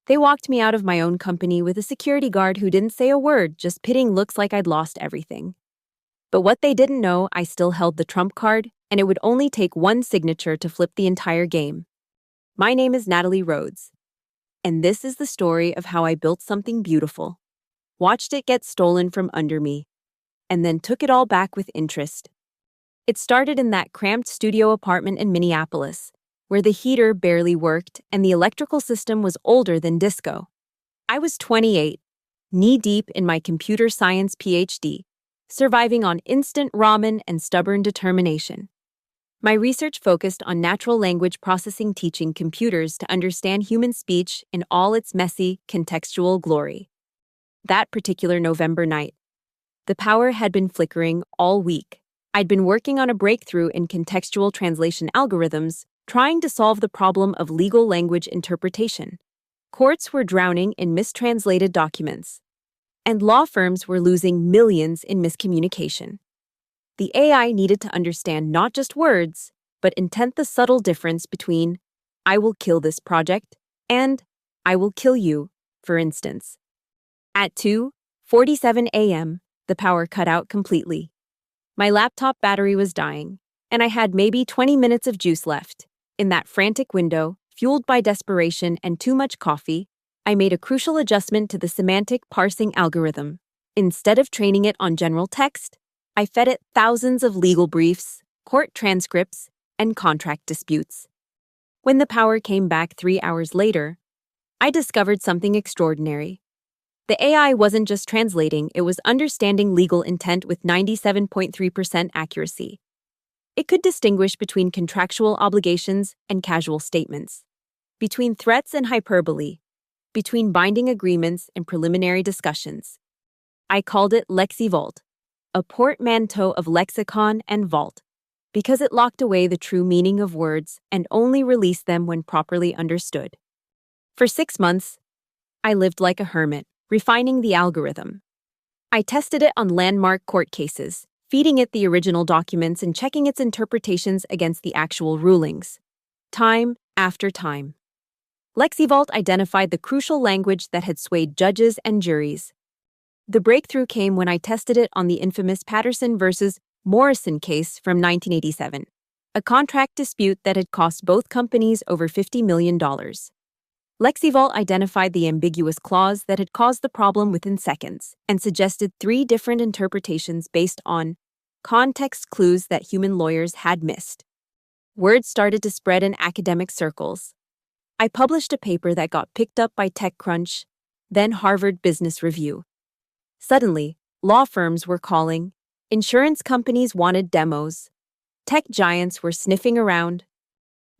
They walked me out of my own company with a security guard who didn't say a word, just pitting looks like I'd lost everything. But what they didn't know, I still held the trump card, and it would only take one signature to flip the entire game. My name is Natalie Rhodes, and this is the story of how I built something beautiful, watched it get stolen from under me, and then took it all back with interest. It started in that cramped studio apartment in Minneapolis, where the heater barely worked and the electrical system was older than disco. I was 28, knee-deep in my computer science PhD, surviving on instant ramen and stubborn determination. My research focused on natural language processing, teaching computers to understand human speech in all its messy, contextual glory. That particular November night, the power had been flickering all week. I'd been working on a breakthrough in contextual translation algorithms, trying to solve the problem of legal language interpretation. Courts were drowning in mistranslated documents, and law firms were losing millions in miscommunication. The AI needed to understand not just words, but intent, the subtle difference between "I will kill this project" and "I will kill you," for instance. At 2:47 a.m., the power cut out completely. My laptop battery was dying, and I had maybe 20 minutes of juice left. In that frantic window, fueled by desperation and too much coffee, I made a crucial adjustment to the semantic parsing algorithm. Instead of training it on general text, I fed it thousands of legal briefs, court transcripts, and contract disputes. When the power came back 3 hours later, I discovered something extraordinary. The AI wasn't just translating, it was understanding legal intent with 97.3% accuracy. It could distinguish between contractual obligations and casual statements, between threats and hyperbole, between binding agreements and preliminary discussions. I called it LexiVault, a portmanteau of lexicon and vault, because it locked away the true meaning of words and only released them when properly understood. For 6 months, I lived like a hermit, refining the algorithm. I tested it on landmark court cases, feeding it the original documents and checking its interpretations against the actual rulings. Time after time, LexiVault identified the crucial language that had swayed judges and juries. The breakthrough came when I tested it on the infamous Patterson versus Morrison case from 1987, a contract dispute that had cost both companies over $50 million. LexiVault identified the ambiguous clause that had caused the problem within seconds and suggested 3 different interpretations based on context clues that human lawyers had missed. Word started to spread in academic circles. I published a paper that got picked up by TechCrunch, then Harvard Business Review. Suddenly, law firms were calling, insurance companies wanted demos, tech giants were sniffing around.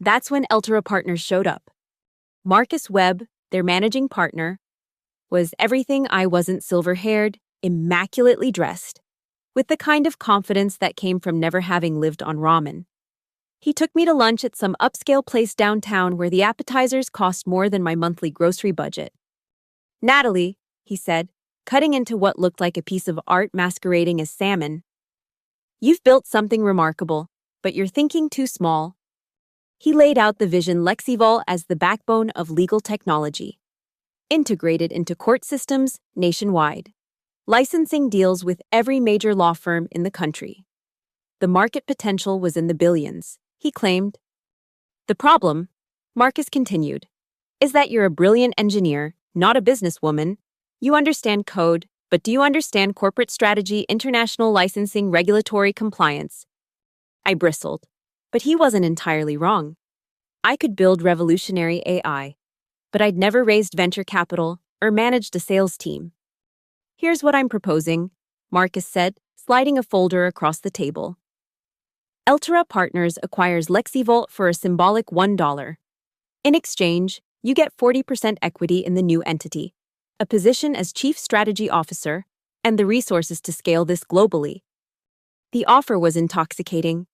That's when Altera Partners showed up. Marcus Webb, their managing partner, was everything I wasn't: silver-haired, immaculately dressed, with the kind of confidence that came from never having lived on ramen. He took me to lunch at some upscale place downtown where the appetizers cost more than my monthly grocery budget. "Natalie," he said, cutting into what looked like a piece of art masquerading as salmon, "you've built something remarkable, but you're thinking too small." He laid out the vision: LexiVault as the backbone of legal technology, integrated into court systems nationwide, licensing deals with every major law firm in the country. The market potential was in the billions, he claimed. "The problem," Marcus continued, "is that you're a brilliant engineer, not a businesswoman. You understand code, but do you understand corporate strategy, international licensing, regulatory compliance?" I bristled, but he wasn't entirely wrong. I could build revolutionary AI, but I'd never raised venture capital or managed a sales team. "Here's what I'm proposing," Marcus said, sliding a folder across the table. Altera Partners acquires LexiVault for a symbolic $1. In exchange, you get 40% equity in the new entity, a position as Chief Strategy Officer, and the resources to scale this globally. The offer was intoxicating.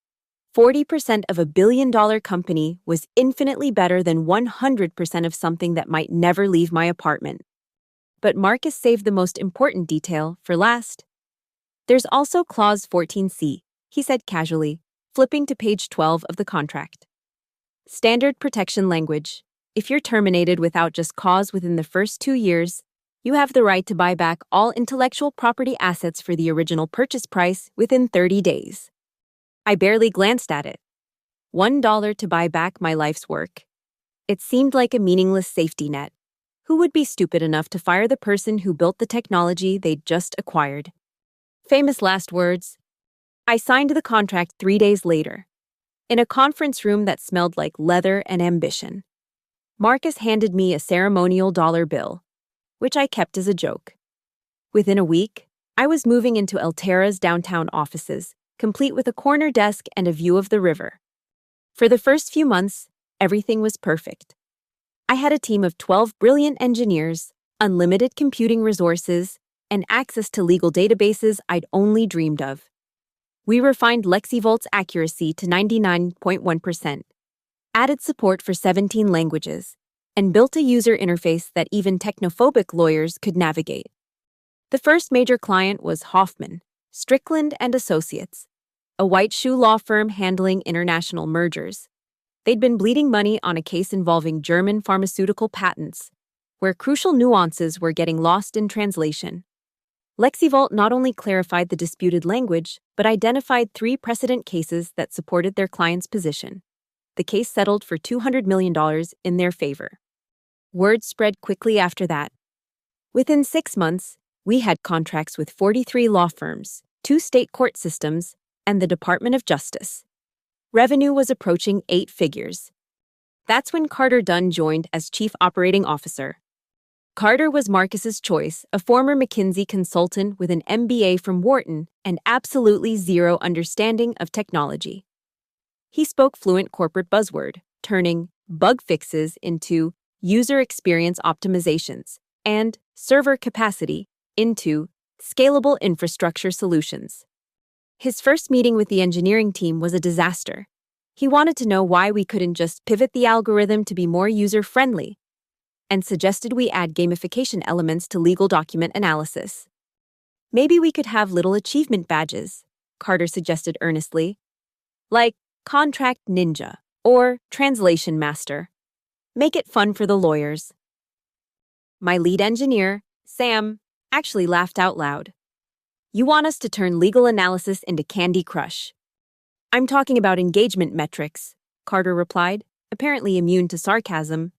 40% of a billion-dollar company was infinitely better than 100% of something that might never leave my apartment. But Marcus saved the most important detail for last. "There's also Clause 14C, he said casually, flipping to page 12 of the contract. "Standard protection language. If you're terminated without just cause within the first 2 years, you have the right to buy back all intellectual property assets for the original purchase price within 30 days. I barely glanced at it. $1 to buy back my life's work. It seemed like a meaningless safety net. Who would be stupid enough to fire the person who built the technology they'd just acquired? Famous last words. I signed the contract 3 days later, in a conference room that smelled like leather and ambition. Marcus handed me a ceremonial dollar bill, which I kept as a joke. Within a week, I was moving into Altera's downtown offices, complete with a corner desk and a view of the river. For the first few months, everything was perfect. I had a team of 12 brilliant engineers, unlimited computing resources, and access to legal databases I'd only dreamed of. We refined LexiVault's accuracy to 99.1%, added support for 17 languages, and built a user interface that even technophobic lawyers could navigate. The first major client was Hoffman, Strickland and Associates, a white shoe law firm handling international mergers. They'd been bleeding money on a case involving German pharmaceutical patents, where crucial nuances were getting lost in translation. LexiVault not only clarified the disputed language, but identified 3 precedent cases that supported their client's position. The case settled for $200 million in their favor. Word spread quickly after that. Within 6 months, we had contracts with 43 law firms, 2 state court systems, and the Department of Justice. Revenue was approaching 8 figures. That's when Carter Dunn joined as Chief Operating Officer. Carter was Marcus's choice, a former McKinsey consultant with an MBA from Wharton and absolutely zero understanding of technology. He spoke fluent corporate buzzword, turning bug fixes into user experience optimizations and server capacity into scalable infrastructure solutions. His first meeting with the engineering team was a disaster. He wanted to know why we couldn't just pivot the algorithm to be more user-friendly, and suggested we add gamification elements to legal document analysis. Maybe we could have little achievement badges, Carter suggested earnestly, like Contract Ninja or Translation Master. Make it fun for the lawyers. My lead engineer, Sam, actually laughed out loud. You want us to turn legal analysis into Candy Crush? I'm talking about engagement metrics, Carter replied, apparently immune to sarcasm.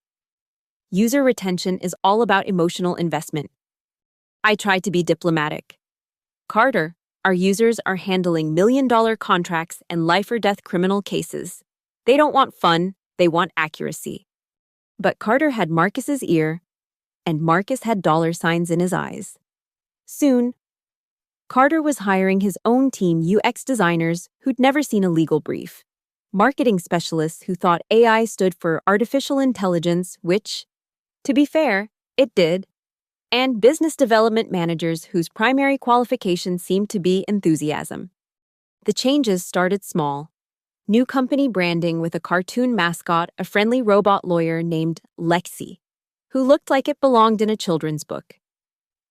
User retention is all about emotional investment. I tried to be diplomatic. Carter, our users are handling million-dollar contracts and life-or-death criminal cases. They don't want fun, they want accuracy. But Carter had Marcus's ear, and Marcus had dollar signs in his eyes. Soon, Carter was hiring his own team UX designers who'd never seen a legal brief, marketing specialists who thought AI stood for artificial intelligence, which, to be fair, it did, and business development managers whose primary qualification seemed to be enthusiasm. The changes started small. New company branding with a cartoon mascot, a friendly robot lawyer named Lexi, who looked like it belonged in a children's book.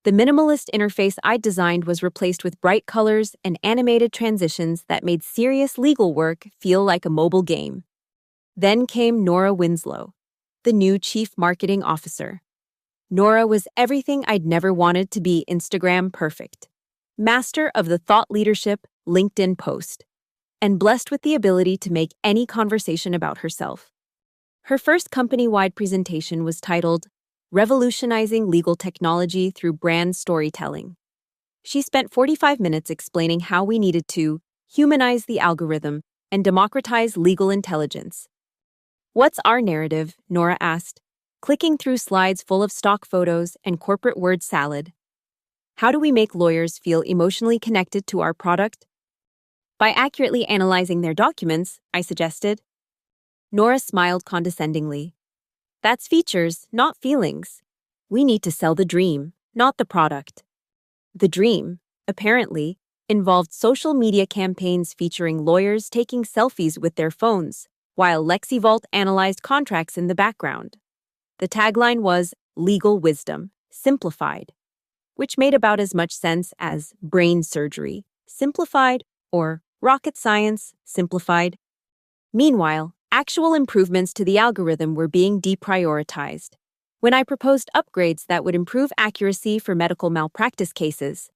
The minimalist interface I'd designed was replaced with bright colors and animated transitions that made serious legal work feel like a mobile game. Then came Nora Winslow, the new Chief Marketing Officer. Nora was everything I'd never wanted to be Instagram perfect. Master of the thought leadership LinkedIn post, and blessed with the ability to make any conversation about herself. Her first company-wide presentation was titled Revolutionizing Legal Technology Through Brand Storytelling. She spent 45 minutes explaining how we needed to humanize the algorithm and democratize legal intelligence. What's our narrative? Nora asked, clicking through slides full of stock photos and corporate word salad. How do we make lawyers feel emotionally connected to our product? By accurately analyzing their documents, I suggested. Nora smiled condescendingly. That's features, not feelings. We need to sell the dream, not the product. The dream, apparently, involved social media campaigns featuring lawyers taking selfies with their phones, while LexiVault analyzed contracts in the background. The tagline was Legal Wisdom, Simplified, which made about as much sense as brain surgery, simplified, or rocket science, simplified. Meanwhile, Actual improvements to the algorithm were being deprioritized. When I proposed upgrades that would improve accuracy for medical malpractice cases,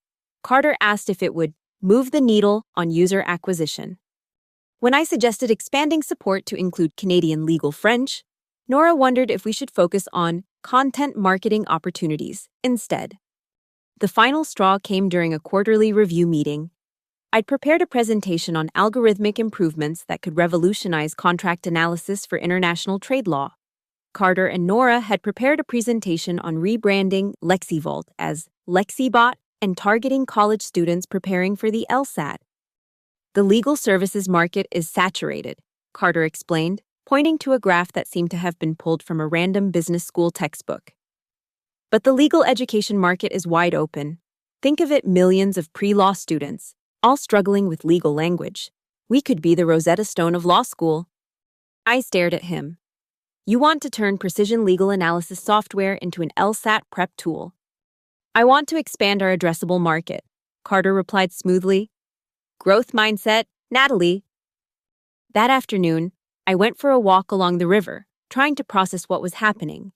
Carter asked if it would move the needle on user acquisition. When I suggested expanding support to include Canadian legal French, Nora wondered if we should focus on content marketing opportunities instead. The final straw came during a quarterly review meeting. I'd prepared a presentation on algorithmic improvements that could revolutionize contract analysis for international trade law. Carter and Nora had prepared a presentation on rebranding LexiVault as LexiBot and targeting college students preparing for the LSAT. The legal services market is saturated, Carter explained, pointing to a graph that seemed to have been pulled from a random business school textbook. But the legal education market is wide open. Think of it: millions of pre-law students, all struggling with legal language. We could be the Rosetta Stone of law school. I stared at him. You want to turn precision legal analysis software into an LSAT prep tool. I want to expand our addressable market, Carter replied smoothly. Growth mindset, Natalie. That afternoon, I went for a walk along the river, trying to process what was happening.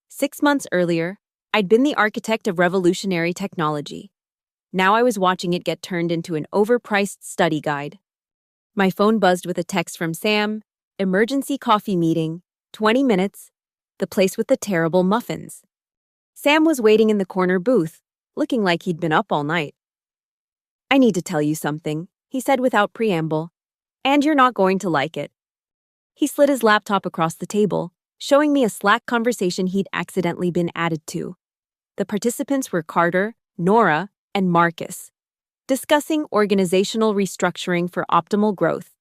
6 months earlier, I'd been the architect of revolutionary technology. Now I was watching it get turned into an overpriced study guide. My phone buzzed with a text from Sam: emergency coffee meeting, 20 minutes, the place with the terrible muffins. Sam was waiting in the corner booth, looking like he'd been up all night. I need to tell you something, he said without preamble, and you're not going to like it. He slid his laptop across the table, showing me a Slack conversation he'd accidentally been added to. The participants were Carter, Nora, and Marcus, discussing organizational restructuring for optimal growth.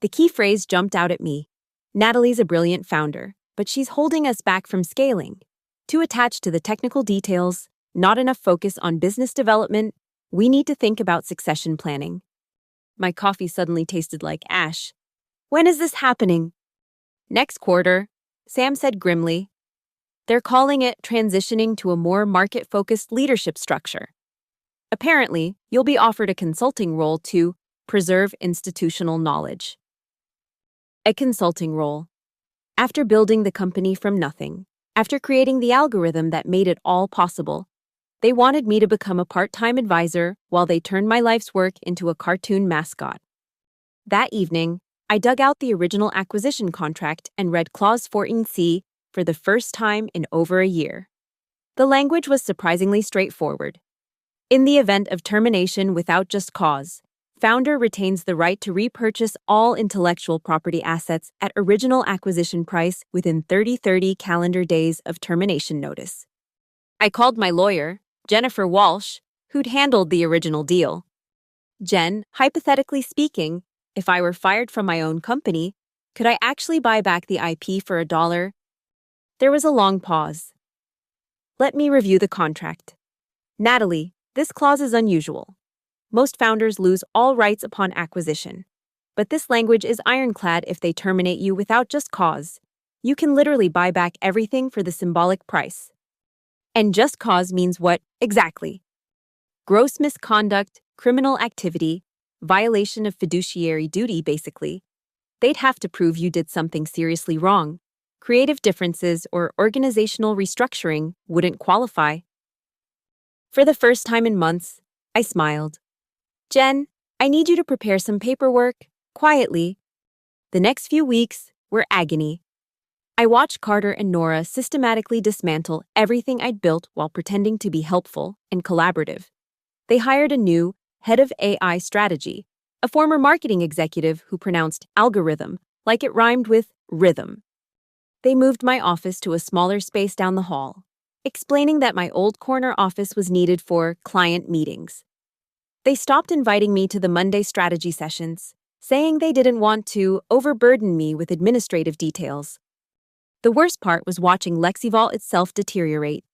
The key phrase jumped out at me. Natalie's a brilliant founder, but she's holding us back from scaling. Too attached to the technical details, not enough focus on business development. We need to think about succession planning. My coffee suddenly tasted like ash. When is this happening? Next quarter, Sam said grimly. They're calling it transitioning to a more market-focused leadership structure. Apparently, you'll be offered a consulting role to preserve institutional knowledge. A consulting role. After building the company from nothing, after creating the algorithm that made it all possible, they wanted me to become a part-time advisor while they turned my life's work into a cartoon mascot. That evening, I dug out the original acquisition contract and read Clause 14C for the first time in over a year. The language was surprisingly straightforward. In the event of termination without just cause, founder retains the right to repurchase all intellectual property assets at original acquisition price within 30 calendar days of termination notice. I called my lawyer, Jennifer Walsh, who'd handled the original deal. Jen, hypothetically speaking, if I were fired from my own company, could I actually buy back the IP for $1? There was a long pause. Let me review the contract. Natalie, this clause is unusual. Most founders lose all rights upon acquisition. But this language is ironclad if they terminate you without just cause. You can literally buy back everything for the symbolic price. And just cause means what exactly? Gross misconduct, criminal activity, violation of fiduciary duty, basically. They'd have to prove you did something seriously wrong. Creative differences or organizational restructuring wouldn't qualify. For the first time in months, I smiled. Jen, I need you to prepare some paperwork, quietly. The next few weeks were agony. I watched Carter and Nora systematically dismantle everything I'd built while pretending to be helpful and collaborative. They hired a new head of AI strategy, a former marketing executive who pronounced algorithm like it rhymed with rhythm. They moved my office to a smaller space down the hall, explaining that my old corner office was needed for client meetings. They stopped inviting me to the Monday strategy sessions, saying they didn't want to overburden me with administrative details. The worst part was watching LexiVault itself deteriorate.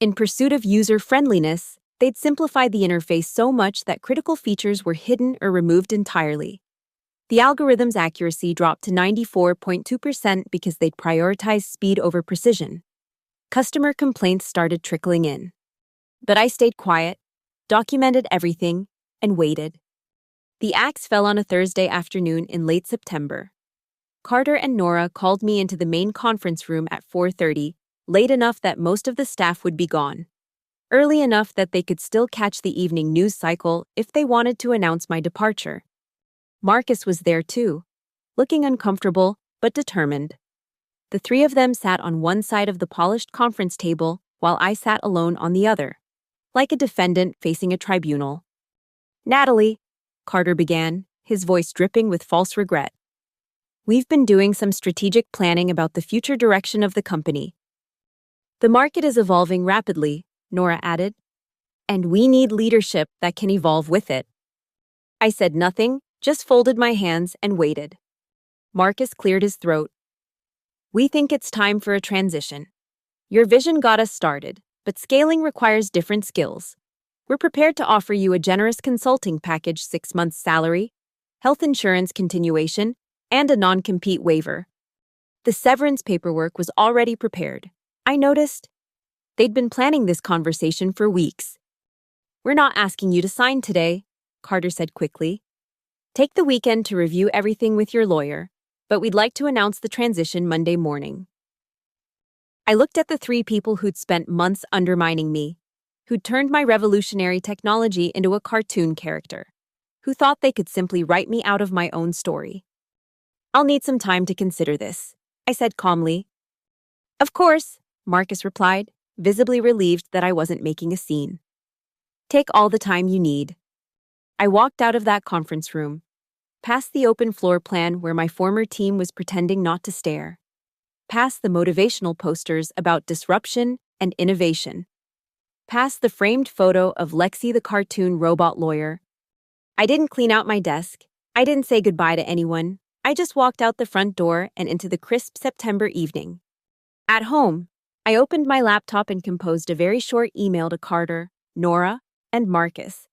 In pursuit of user-friendliness, they'd simplified the interface so much that critical features were hidden or removed entirely. The algorithm's accuracy dropped to 94.2% because they'd prioritized speed over precision. Customer complaints started trickling in. But I stayed quiet, documented everything, and waited. The axe fell on a Thursday afternoon in late September. Carter and Nora called me into the main conference room at 4:30, late enough that most of the staff would be gone. Early enough that they could still catch the evening news cycle if they wanted to announce my departure. Marcus was there too, looking uncomfortable but determined. The three of them sat on one side of the polished conference table while I sat alone on the other, like a defendant facing a tribunal. "Natalie," Carter began, his voice dripping with false regret. "We've been doing some strategic planning about the future direction of the company. The market is evolving rapidly," Nora added, "and we need leadership that can evolve with it." I said nothing, just folded my hands and waited. Marcus cleared his throat. "We think it's time for a transition. Your vision got us started, but scaling requires different skills. We're prepared to offer you a generous consulting package, 6 months salary, health insurance continuation, and a non-compete waiver." The severance paperwork was already prepared. I noticed. They'd been planning this conversation for weeks. "We're not asking you to sign today," Carter said quickly. "Take the weekend to review everything with your lawyer, but we'd like to announce the transition Monday morning." I looked at the three people who'd spent months undermining me, who'd turned my revolutionary technology into a cartoon character, who thought they could simply write me out of my own story. "I'll need some time to consider this," I said calmly. "Of course," Marcus replied, visibly relieved that I wasn't making a scene. "Take all the time you need." I walked out of that conference room, past the open floor plan where my former team was pretending not to stare, past the motivational posters about disruption and innovation, past the framed photo of Lexi the cartoon robot lawyer. I didn't clean out my desk. I didn't say goodbye to anyone. I just walked out the front door and into the crisp September evening. At home, I opened my laptop and composed a very short email to Carter, Nora, and Marcus.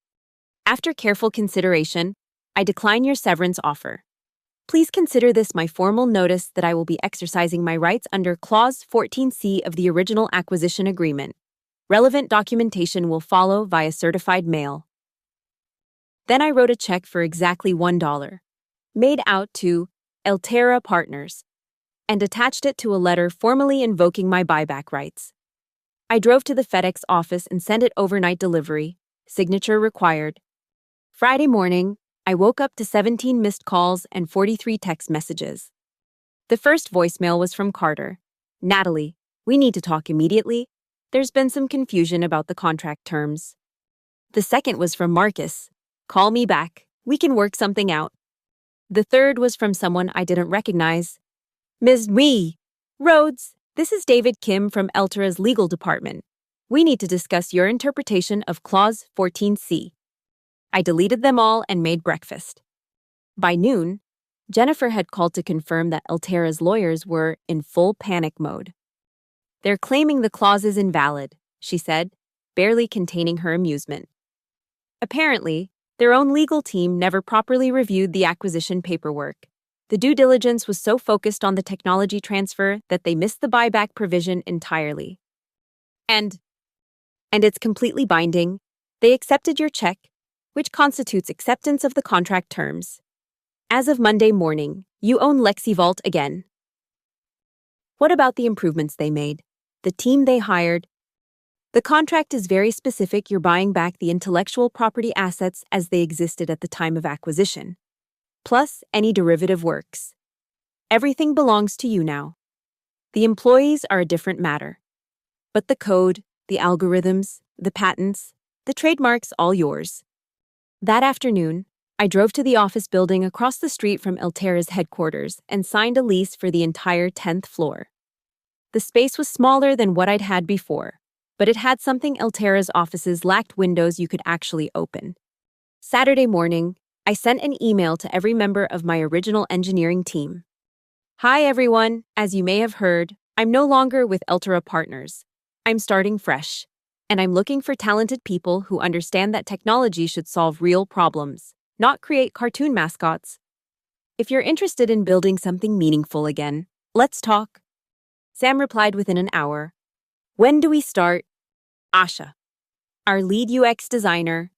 "After careful consideration, I decline your severance offer. Please consider this my formal notice that I will be exercising my rights under Clause 14C of the original acquisition agreement. Relevant documentation will follow via certified mail." Then I wrote a check for exactly $1, made out to Altera Partners, and attached it to a letter formally invoking my buyback rights. I drove to the FedEx office and sent it overnight delivery, signature required. Friday morning, I woke up to 17 missed calls and 43 text messages. The first voicemail was from Carter. "Natalie, we need to talk immediately. There's been some confusion about the contract terms." The second was from Marcus. "Call me back. We can work something out." The third was from someone I didn't recognize. "Ms. Rhodes, this is David Kim from Altera's legal department. We need to discuss your interpretation of Clause 14C. I deleted them all and made breakfast. By noon, Jennifer had called to confirm that Altera's lawyers were in full panic mode. "They're claiming the clause is invalid," she said, barely containing her amusement. Apparently, their own legal team never properly reviewed the acquisition paperwork. The due diligence was so focused on the technology transfer that they missed the buyback provision entirely. And it's completely binding. They accepted your check, which constitutes acceptance of the contract terms. As of Monday morning, you own Lexi Vault again. What about the improvements they made? The team they hired? The contract is very specific. You're buying back the intellectual property assets as they existed at the time of acquisition, plus any derivative works. Everything belongs to you now. The employees are a different matter. But the code, the algorithms, the patents, the trademarks, all yours. That afternoon, I drove to the office building across the street from Altera's headquarters and signed a lease for the entire 10th floor. The space was smaller than what I'd had before, but it had something Altera's offices lacked: windows you could actually open. Saturday morning, I sent an email to every member of my original engineering team. "Hi everyone, as you may have heard, I'm no longer with Altera Partners. I'm starting fresh, and I'm looking for talented people who understand that technology should solve real problems, not create cartoon mascots. If you're interested in building something meaningful again, let's talk." Sam replied within an hour. "When do we start?" "Asha, our lead UX designer,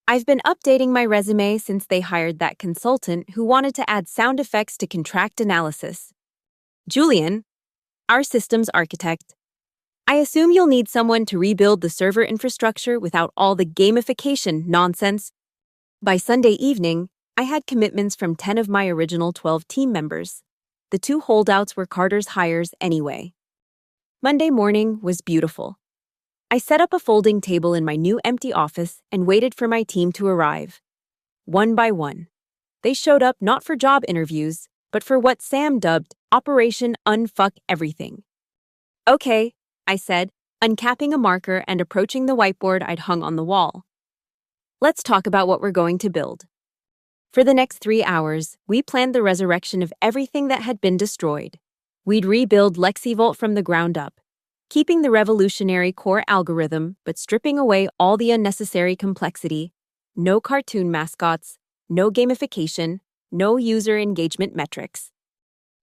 I've been updating my resume since they hired that consultant who wanted to add sound effects to contract analysis. Julian, our systems architect. I assume you'll need someone to rebuild the server infrastructure without all the gamification nonsense. By Sunday evening, I had commitments from 10 of my original 12 team members. The two holdouts were Carter's hires anyway. Monday morning was beautiful. I set up a folding table in my new empty office and waited for my team to arrive. One by one. They showed up not for job interviews, but for what Sam dubbed Operation Unfuck Everything. Okay, I said, uncapping a marker and approaching the whiteboard I'd hung on the wall. Let's talk about what we're going to build. For the next 3 hours, we planned the resurrection of everything that had been destroyed. We'd rebuild LexiVolt from the ground up, keeping the revolutionary core algorithm but stripping away all the unnecessary complexity. No cartoon mascots, no gamification, no user engagement metrics.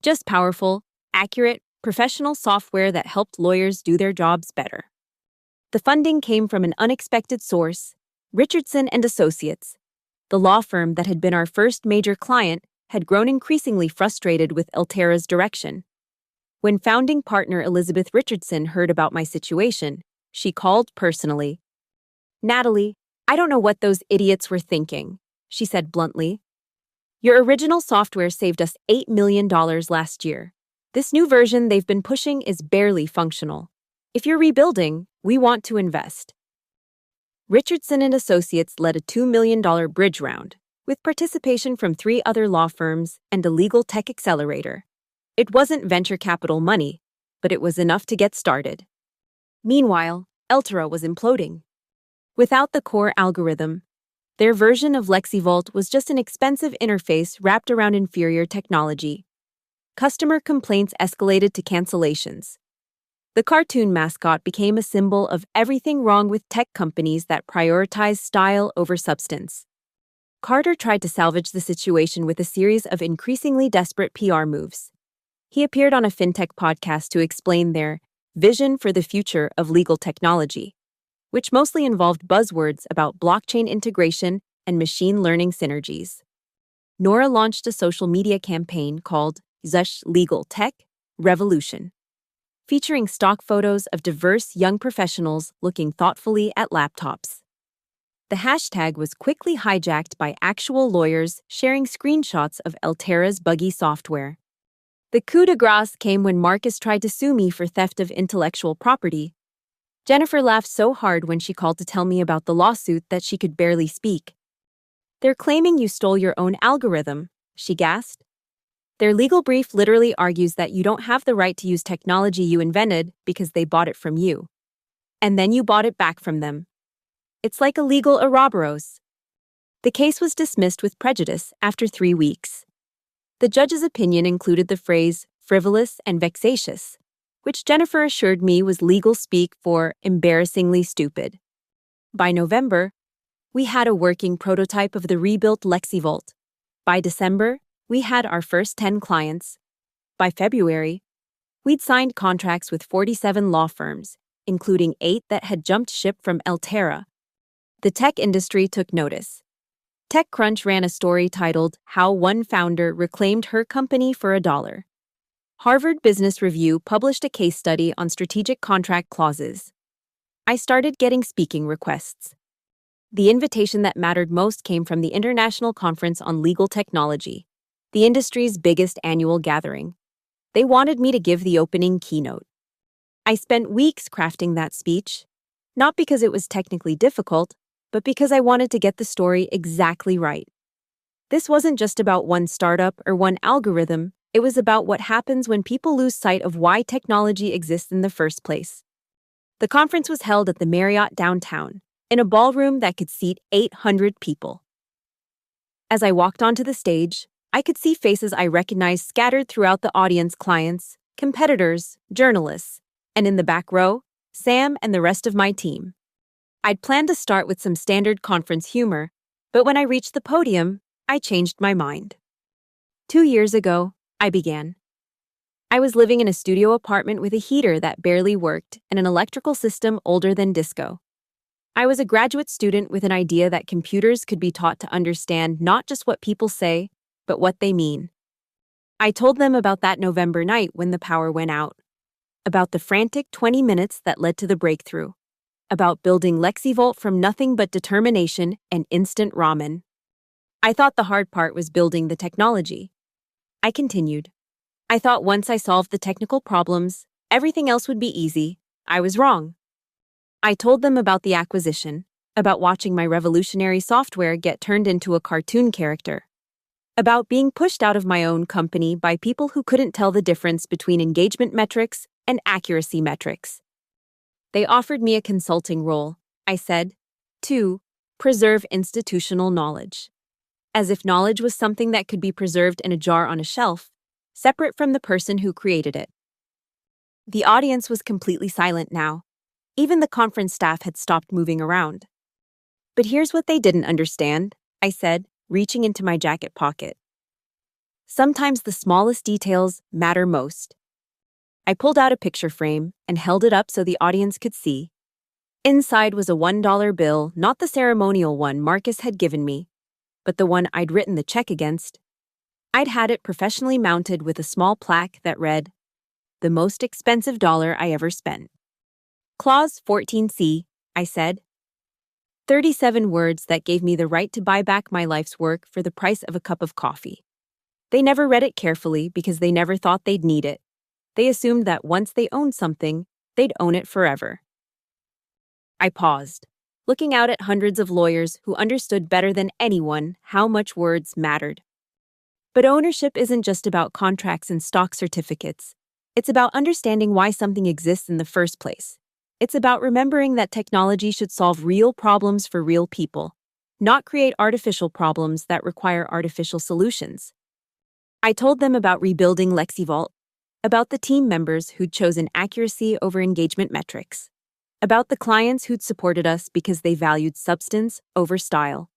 Just powerful, accurate, professional software that helped lawyers do their jobs better. The funding came from an unexpected source, Richardson and Associates. The law firm that had been our first major client had grown increasingly frustrated with Altera's direction. When founding partner Elizabeth Richardson heard about my situation, she called personally. "Natalie, I don't know what those idiots were thinking," she said bluntly. "Your original software saved us $8 million last year. This new version they've been pushing is barely functional. If you're rebuilding, we want to invest." Richardson and Associates led a $2 million bridge round, with participation from 3 other law firms and a legal tech accelerator. It wasn't venture capital money, but it was enough to get started. Meanwhile, Altera was imploding. Without the core algorithm, their version of LexiVolt was just an expensive interface wrapped around inferior technology. Customer complaints escalated to cancellations. The cartoon mascot became a symbol of everything wrong with tech companies that prioritize style over substance. Carter tried to salvage the situation with a series of increasingly desperate PR moves. He appeared on a fintech podcast to explain their vision for the future of legal technology, which mostly involved buzzwords about blockchain integration and machine learning synergies. Nora launched a social media campaign called Zush Legal Tech Revolution, featuring stock photos of diverse young professionals looking thoughtfully at laptops. The hashtag was quickly hijacked by actual lawyers sharing screenshots of Altera's buggy software. The coup de grace came when Marcus tried to sue me for theft of intellectual property. Jennifer laughed so hard when she called to tell me about the lawsuit that she could barely speak. "They're claiming you stole your own algorithm," she gasped. "Their legal brief literally argues that you don't have the right to use technology you invented because they bought it from you. And then you bought it back from them. It's like a legal Ouroboros." The case was dismissed with prejudice after 3 weeks. The judge's opinion included the phrase frivolous and vexatious, which Jennifer assured me was legal speak for embarrassingly stupid. By November, we had a working prototype of the rebuilt LexiVolt. By December, we had our first 10 clients. By February, we'd signed contracts with 47 law firms, including 8 that had jumped ship from Altera. The tech industry took notice. TechCrunch ran a story titled "How One Founder Reclaimed Her Company for $1." Harvard Business Review published a case study on strategic contract clauses. I started getting speaking requests. The invitation that mattered most came from the International Conference on Legal Technology, the industry's biggest annual gathering. They wanted me to give the opening keynote. I spent weeks crafting that speech, not because it was technically difficult, but because I wanted to get the story exactly right. This wasn't just about one startup or one algorithm, it was about what happens when people lose sight of why technology exists in the first place. The conference was held at the Marriott downtown, in a ballroom that could seat 800 people. As I walked onto the stage, I could see faces I recognized scattered throughout the audience: clients, competitors, journalists, and in the back row, Sam and the rest of my team. I'd planned to start with some standard conference humor, but when I reached the podium, I changed my mind. 2 years ago, I began. I was living in a studio apartment with a heater that barely worked and an electrical system older than disco. I was a graduate student with an idea that computers could be taught to understand not just what people say, but what they mean. I told them about that November night when the power went out, about the frantic 20 minutes that led to the breakthrough, about building LexiVolt from nothing but determination and instant ramen. I thought the hard part was building the technology. I continued. I thought once I solved the technical problems, everything else would be easy. I was wrong. I told them about the acquisition, about watching my revolutionary software get turned into a cartoon character, about being pushed out of my own company by people who couldn't tell the difference between engagement metrics and accuracy metrics. They offered me a consulting role, I said, to preserve institutional knowledge. As if knowledge was something that could be preserved in a jar on a shelf, separate from the person who created it. The audience was completely silent now. Even the conference staff had stopped moving around. But here's what they didn't understand, I said, reaching into my jacket pocket. Sometimes the smallest details matter most. I pulled out a picture frame and held it up so the audience could see. Inside was a $1 bill, not the ceremonial one Marcus had given me, but the one I'd written the check against. I'd had it professionally mounted with a small plaque that read, "The most expensive dollar I ever spent." Clause 14C, I said. 37 words that gave me the right to buy back my life's work for the price of a cup of coffee. They never read it carefully because they never thought they'd need it. They assumed that once they owned something, they'd own it forever. I paused, looking out at hundreds of lawyers who understood better than anyone how much words mattered. But ownership isn't just about contracts and stock certificates. It's about understanding why something exists in the first place. It's about remembering that technology should solve real problems for real people, not create artificial problems that require artificial solutions. I told them about rebuilding LexiVolt, about the team members who'd chosen accuracy over engagement metrics, about the clients who'd supported us because they valued substance over style.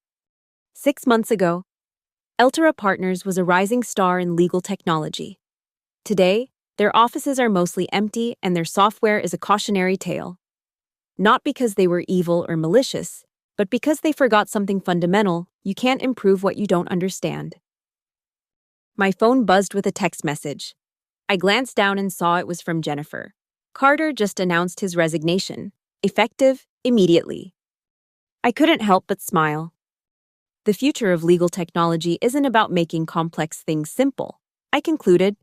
6 months ago, Eltera Partners was a rising star in legal technology. Today, their offices are mostly empty and their software is a cautionary tale. Not because they were evil or malicious, but because they forgot something fundamental: you can't improve what you don't understand. My phone buzzed with a text message. I glanced down and saw it was from Jennifer. Carter just announced his resignation, effective immediately. I couldn't help but smile. The future of legal technology isn't about making complex things simple, I concluded.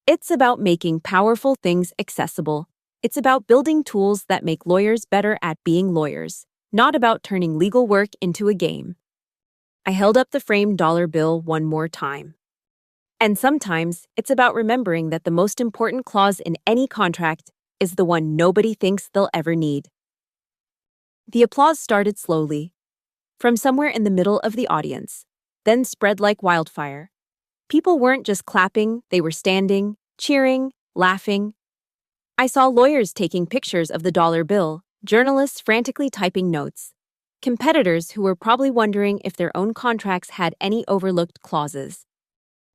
It's about making powerful things accessible. It's about building tools that make lawyers better at being lawyers, not about turning legal work into a game. I held up the framed dollar bill one more time. And sometimes it's about remembering that the most important clause in any contract is the one nobody thinks they'll ever need. The applause started slowly, from somewhere in the middle of the audience, then spread like wildfire. People weren't just clapping, they were standing, cheering, laughing. I saw lawyers taking pictures of the dollar bill, journalists frantically typing notes, competitors who were probably wondering if their own contracts had any overlooked clauses.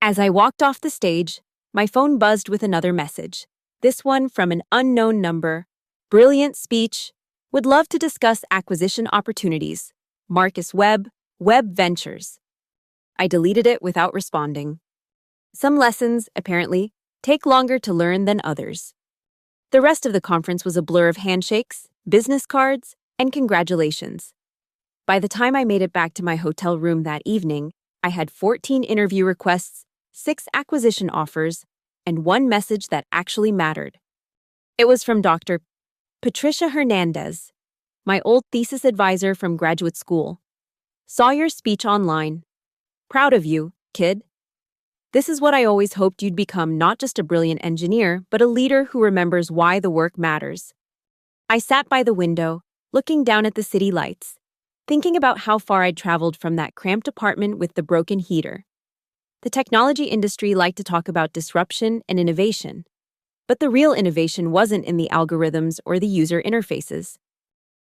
As I walked off the stage, my phone buzzed with another message, this one from an unknown number. Brilliant speech. Would love to discuss acquisition opportunities. Marcus Webb, Webb Ventures. I deleted it without responding. Some lessons, apparently, take longer to learn than others. The rest of the conference was a blur of handshakes, business cards, and congratulations. By the time I made it back to my hotel room that evening, I had 14 interview requests, 6 acquisition offers, and 1 message that actually mattered. It was from Dr. Patricia Hernandez, my old thesis advisor from graduate school. Saw your speech online. Proud of you, kid. This is what I always hoped you'd become, not just a brilliant engineer, but a leader who remembers why the work matters. I sat by the window, looking down at the city lights, thinking about how far I'd traveled from that cramped apartment with the broken heater. The technology industry liked to talk about disruption and innovation, but the real innovation wasn't in the algorithms or the user interfaces.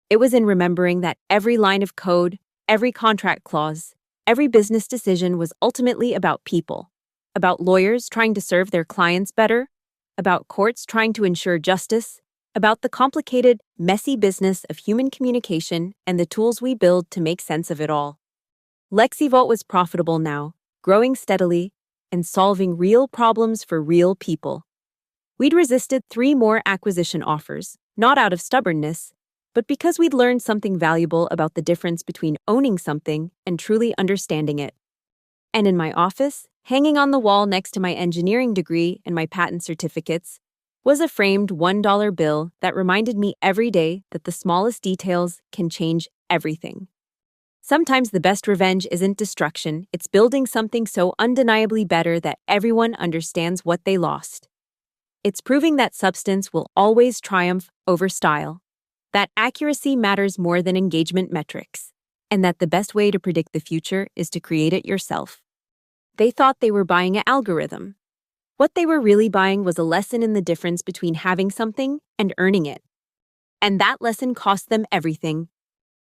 It was in remembering that every line of code, every contract clause, every business decision was ultimately about people, about lawyers trying to serve their clients better, about courts trying to ensure justice, about the complicated, messy business of human communication and the tools we build to make sense of it all. LexiVolt was profitable now, growing steadily, and solving real problems for real people. We'd resisted 3 more acquisition offers, not out of stubbornness, but because we'd learned something valuable about the difference between owning something and truly understanding it. And in my office, hanging on the wall next to my engineering degree and my patent certificates, was a framed $1 bill that reminded me every day that the smallest details can change everything. Sometimes the best revenge isn't destruction, it's building something so undeniably better that everyone understands what they lost. It's proving that substance will always triumph over style, that accuracy matters more than engagement metrics, and that the best way to predict the future is to create it yourself. They thought they were buying an algorithm. What they were really buying was a lesson in the difference between having something and earning it. And that lesson cost them everything.